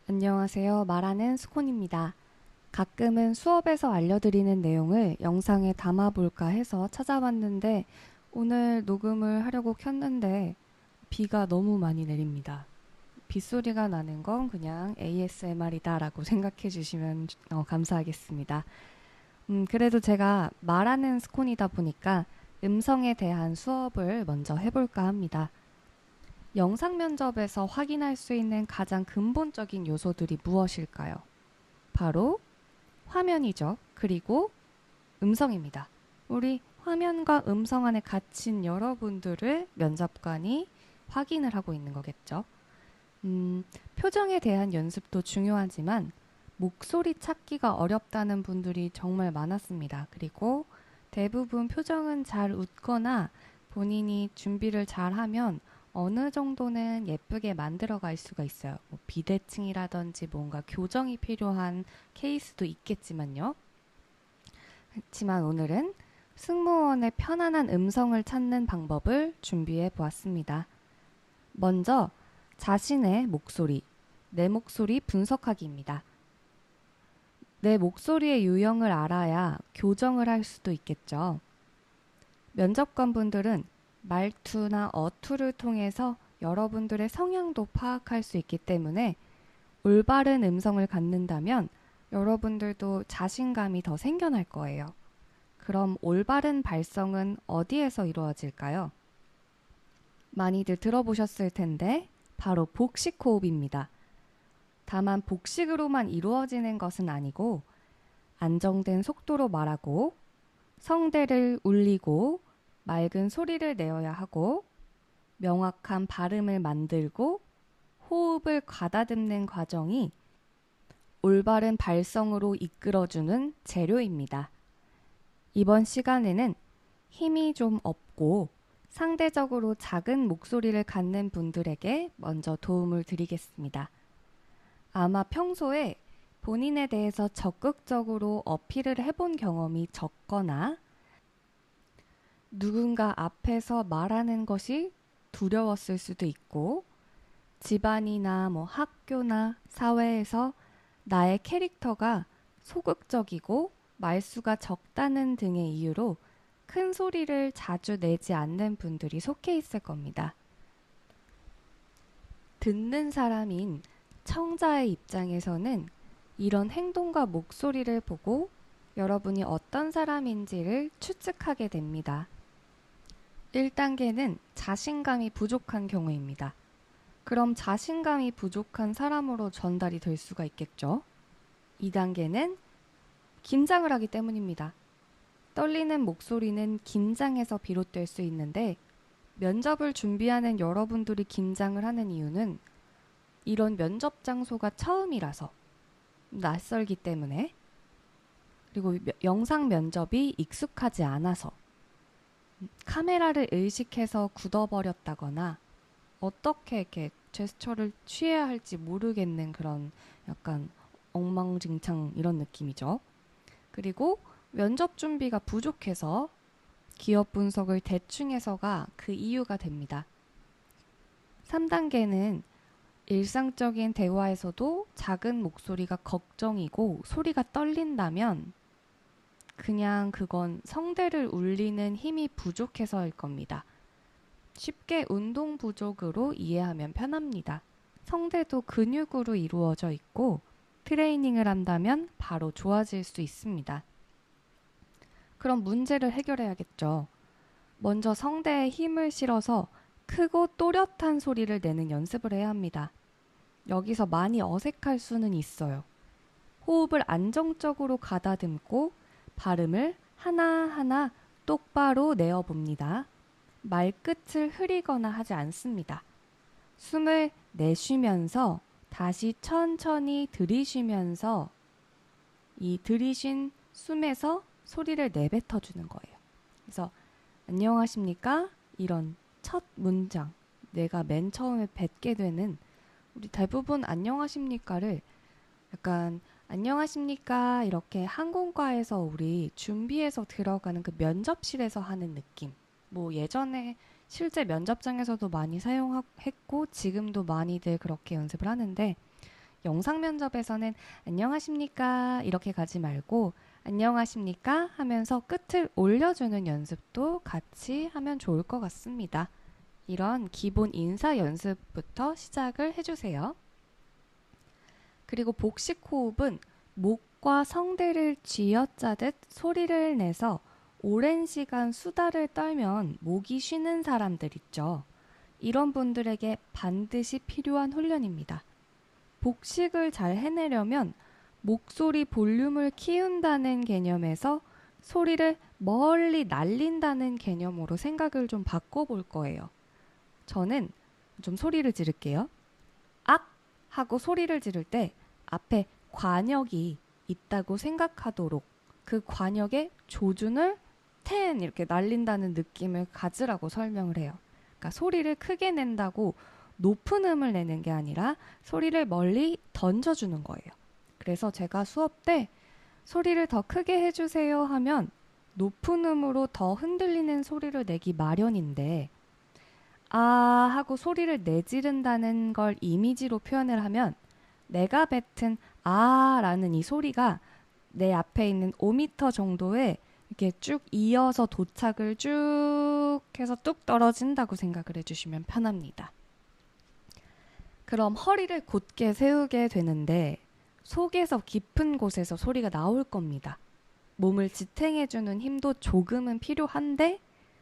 안녕하세요. 말하는 스콘입니다. 가끔은 수업에서 알려드리는 내용을 영상에 담아볼까 해서 찾아봤는데 오늘 녹음을 하려고 켰는데 비가 너무 많이 내립니다. 빗소리가 나는 건 그냥 ASMR이다 라고 생각해 주시면 감사하겠습니다. 그래도 제가 말하는 스콘이다 보니까 음성에 대한 수업을 먼저 해볼까 합니다. 영상 면접에서 확인할 수 있는 가장 근본적인 요소들이 무엇일까요? 바로 화면이죠. 그리고 음성입니다. 우리 화면과 음성 안에 갇힌 여러분들을 면접관이 확인을 하고 있는 거겠죠. 표정에 대한 연습도 중요하지만 목소리 찾기가 어렵다는 분들이 정말 많았습니다. 그리고 대부분 표정은 잘 웃거나 본인이 준비를 잘 하면 어느 정도는 예쁘게 만들어 갈 수가 있어요. 뭐 비대칭이라든지 뭔가 교정이 필요한 케이스도 있겠지만요. 그렇지만 오늘은 승무원의 편안한 음성을 찾는 방법을 준비해 보았습니다. 먼저 자신의 목소리, 내 목소리 분석하기입니다. 내 목소리의 유형을 알아야 교정을 할 수도 있겠죠. 면접관분들은 말투나 어투를 통해서 여러분들의 성향도 파악할 수 있기 때문에 올바른 음성을 갖는다면 여러분들도 자신감이 더 생겨날 거예요. 그럼 올바른 발성은 어디에서 이루어질까요? 많이들 들어보셨을 텐데 바로 복식 호흡입니다. 다만 복식으로만 이루어지는 것은 아니고 안정된 속도로 말하고 성대를 울리고 맑은 소리를 내어야 하고 명확한 발음을 만들고 호흡을 가다듬는 과정이 올바른 발성으로 이끌어주는 재료입니다. 이번 시간에는 힘이 좀 없고 상대적으로 작은 목소리를 갖는 분들에게 먼저 도움을 드리겠습니다. 아마 평소에 본인에 대해서 적극적으로 어필을 해본 경험이 적거나 누군가 앞에서 말하는 것이 두려웠을 수도 있고 집안이나 학교나 사회에서 나의 캐릭터가 소극적이고 말수가 적다는 등의 이유로 큰 소리를 자주 내지 않는 분들이 속해 있을 겁니다. 듣는 사람인 청자의 입장에서는 이런 행동과 목소리를 보고 여러분이 어떤 사람인지를 추측하게 됩니다. 1단계는 자신감이 부족한 경우입니다. 그럼 자신감이 부족한 사람으로 전달이 될 수가 있겠죠. 2단계는 긴장을 하기 때문입니다. 떨리는 목소리는 긴장에서 비롯될 수 있는데 면접을 준비하는 여러분들이 긴장을 하는 이유는 이런 면접 장소가 처음이라서 낯설기 때문에 그리고 영상 면접이 익숙하지 않아서 카메라를 의식해서 굳어버렸다거나 어떻게 이렇게 제스처를 취해야 할지 모르겠는 그런 약간 엉망진창 이런 느낌이죠. 그리고 면접 준비가 부족해서 기업 분석을 대충 해서가 그 이유가 됩니다. 3단계는 일상적인 대화에서도 작은 목소리가 걱정이고 소리가 떨린다면 그냥 그건 성대를 울리는 힘이 부족해서일 겁니다. 쉽게 운동 부족으로 이해하면 편합니다. 성대도 근육으로 이루어져 있고 트레이닝을 한다면 바로 좋아질 수 있습니다. 그럼 문제를 해결해야겠죠. 먼저 성대에 힘을 실어서 크고 또렷한 소리를 내는 연습을 해야 합니다. 여기서 많이 어색할 수는 있어요. 호흡을 안정적으로 가다듬고 발음을 하나하나 똑바로 내어봅니다. 말끝을 흐리거나 하지 않습니다. 숨을 내쉬면서 다시 천천히 들이쉬면서 이 들이쉰 숨에서 소리를 내뱉어 주는 거예요. 그래서 안녕하십니까? 이런 첫 문장, 내가 맨 처음에 뱉게 되는 우리 대부분 안녕하십니까를 약간 안녕하십니까? 이렇게 항공과에서 우리 준비해서 들어가는 그 면접실에서 하는 느낌. 뭐 예전에 실제 면접장에서도 많이 사용했고 지금도 많이들 그렇게 연습을 하는데 영상 면접에서는 안녕하십니까 이렇게 가지 말고 안녕하십니까 하면서 끝을 올려주는 연습도 같이 하면 좋을 것 같습니다. 이런 기본 인사 연습부터 시작을 해주세요. 그리고 복식 호흡은 목과 성대를 쥐어짜듯 소리를 내서 오랜 시간 수다를 떨면 목이 쉬는 사람들 있죠. 이런 분들에게 반드시 필요한 훈련입니다. 복식을 잘 해내려면 목소리 볼륨을 키운다는 개념에서 소리를 멀리 날린다는 개념으로 생각을 좀 바꿔볼 거예요. 저는 좀 소리를 지를게요. 악! 하고 소리를 지를 때 앞에 관역이 있다고 생각하도록 그 관역의 조준을 10 이렇게 날린다는 느낌을 가지라고 설명을 해요. 그러니까 소리를 크게 낸다고 높은 음을 내는 게 아니라 소리를 멀리 던져주는 거예요. 그래서 제가 수업 때 소리를 더 크게 해주세요 하면 높은 음으로 더 흔들리는 소리를 내기 마련인데 아 하고 소리를 내지른다는 걸 이미지로 표현을 하면 내가 뱉은 아 라는 이 소리가 내 앞에 있는 5m 정도에 이렇게 쭉 이어서 도착을 쭉 해서 뚝 떨어진다고 생각을 해주시면 편합니다. 그럼 허리를 곧게 세우게 되는데 속에서 깊은 곳에서 소리가 나올 겁니다. 몸을 지탱해주는 힘도 조금은 필요한데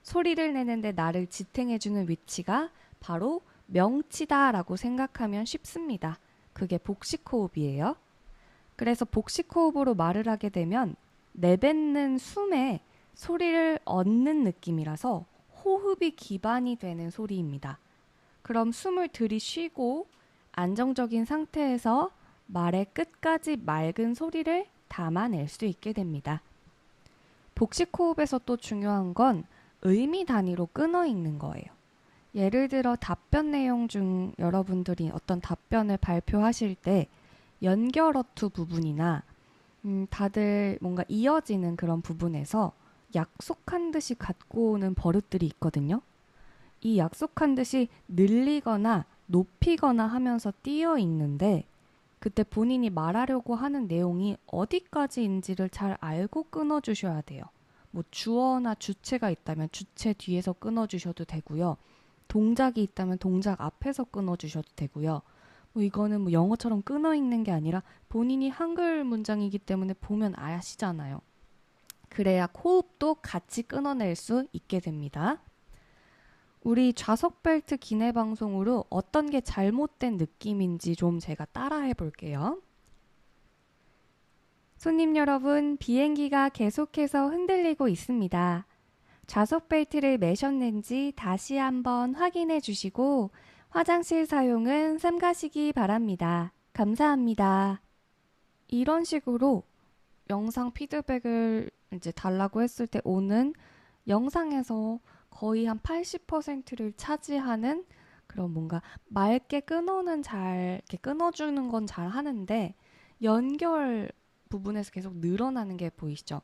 소리를 내는데 나를 지탱해주는 위치가 바로 명치다라고 생각하면 쉽습니다. 그게 복식호흡이에요. 그래서 복식호흡으로 말을 하게 되면 내뱉는 숨에 소리를 얻는 느낌이라서 호흡이 기반이 되는 소리입니다. 그럼 숨을 들이쉬고 안정적인 상태에서 말의 끝까지 맑은 소리를 담아낼 수 있게 됩니다. 복식호흡에서 또 중요한 건 의미 단위로 끊어 읽는 거예요. 예를 들어 답변 내용 중 여러분들이 어떤 답변을 발표하실 때 연결어투 부분이나 다들 뭔가 이어지는 그런 부분에서 약속한 듯이 갖고 오는 버릇들이 있거든요. 이 약속한 듯이 늘리거나 높이거나 하면서 띄어 있는데 그때 본인이 말하려고 하는 내용이 어디까지인지를 잘 알고 끊어주셔야 돼요. 뭐 주어나 주체가 있다면 주체 뒤에서 끊어주셔도 되고요. 동작이 있다면 동작 앞에서 끊어주셔도 되고요. 뭐 이거는 뭐 영어처럼 끊어 읽는 게 아니라 본인이 한글 문장이기 때문에 보면 아시잖아요. 그래야 호흡도 같이 끊어낼 수 있게 됩니다. 우리 좌석 벨트 기내 방송으로 어떤 게 잘못된 느낌인지 좀 제가 따라해 볼게요. 손님 여러분, 비행기가 계속해서 흔들리고 있습니다. 좌석 벨트를 매셨는지 다시 한번 확인해 주시고 화장실 사용은 삼가시기 바랍니다. 감사합니다. 이런 식으로 영상 피드백을 이제 달라고 했을 때 오는 영상에서 거의 한 80%를 차지하는 그런 뭔가 맑게 이렇게 끊어주는 건 잘 하는데 연결 부분에서 계속 늘어나는 게 보이시죠?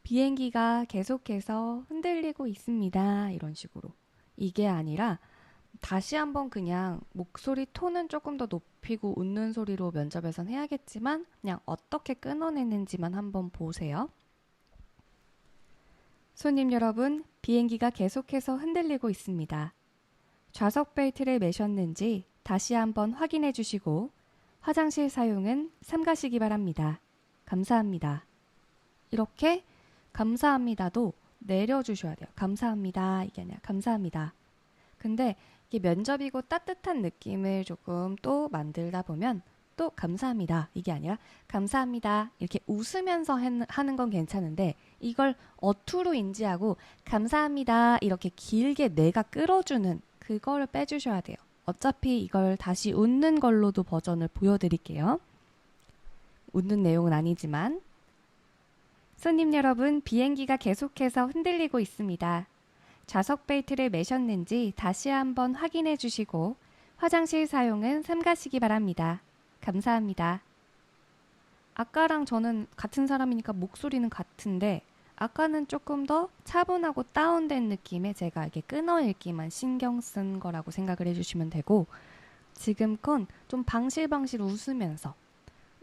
비행기가 계속해서 흔들리고 있습니다. 이런 식으로. 이게 아니라 다시 한번 그냥 목소리 톤은 조금 더 높이고 웃는 소리로 면접에선 해야겠지만 그냥 어떻게 끊어내는지만 한번 보세요. 손님 여러분, 비행기가 계속해서 흔들리고 있습니다. 좌석 벨트를 매셨는지 다시 한번 확인해 주시고 화장실 사용은 삼가시기 바랍니다. 감사합니다. 이렇게 감사합니다도 내려주셔야 돼요. 감사합니다. 이게 아니라 감사합니다. 근데 이게 면접이고 따뜻한 느낌을 조금 또 만들다 보면 또 감사합니다. 이게 아니라 감사합니다. 이렇게 웃으면서 하는 건 괜찮은데 이걸 어투로 인지하고 감사합니다. 이렇게 길게 내가 끌어주는 그걸 빼주셔야 돼요. 어차피 이걸 다시 웃는 걸로도 버전을 보여드릴게요. 웃는 내용은 아니지만 손님 여러분, 비행기가 계속해서 흔들리고 있습니다. 좌석 벨트를 매셨는지 다시 한번 확인해 주시고 화장실 사용은 삼가시기 바랍니다. 감사합니다. 아까랑 저는 같은 사람이니까 목소리는 같은데 아까는 조금 더 차분하고 다운된 느낌의 제가 이렇게 끊어 읽기만 신경 쓴 거라고 생각을 해주시면 되고 지금껏 좀 방실방실 웃으면서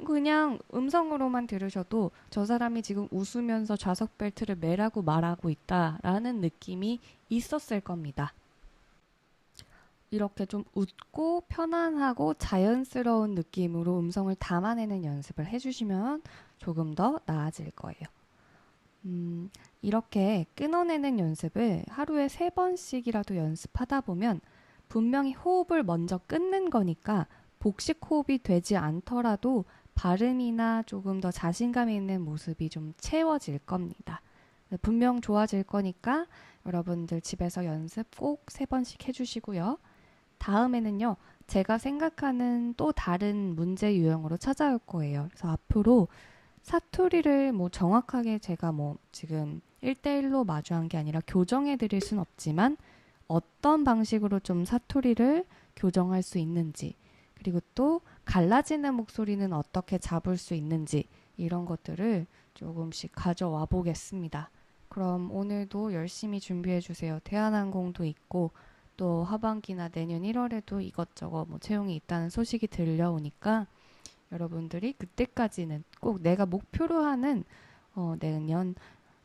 그냥 음성으로만 들으셔도 저 사람이 지금 웃으면서 좌석 벨트를 매라고 말하고 있다라는 느낌이 있었을 겁니다. 이렇게 좀 웃고 편안하고 자연스러운 느낌으로 음성을 담아내는 연습을 해주시면 조금 더 나아질 거예요. 이렇게 끊어내는 연습을 하루에 3번씩이라도 연습하다 보면 분명히 호흡을 먼저 끊는 거니까 복식 호흡이 되지 않더라도 발음이나 조금 더 자신감 있는 모습이 좀 채워질 겁니다. 분명 좋아질 거니까 여러분들 집에서 연습 꼭 3번씩 해주시고요. 다음에는요, 제가 생각하는 또 다른 문제 유형으로 찾아올 거예요. 그래서 앞으로 사투리를 뭐 정확하게 제가 뭐 지금 1대1로 마주한 게 아니라 교정해 드릴 순 없지만 어떤 방식으로 좀 사투리를 교정할 수 있는지, 그리고 또 갈라지는 목소리는 어떻게 잡을 수 있는지 이런 것들을 조금씩 가져와 보겠습니다. 그럼 오늘도 열심히 준비해 주세요. 대한항공도 있고 또 하반기나 내년 1월에도 이것저것 뭐 채용이 있다는 소식이 들려오니까 여러분들이 그때까지는 꼭 내가 목표로 하는 내년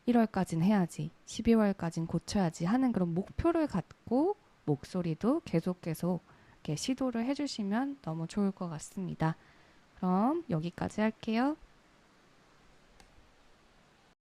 1월까지는 해야지, 12월까지는 고쳐야지 하는 그런 목표를 갖고 목소리도 계속 이렇게 시도를 해주시면 너무 좋을 것 같습니다. 그럼 여기까지 할게요.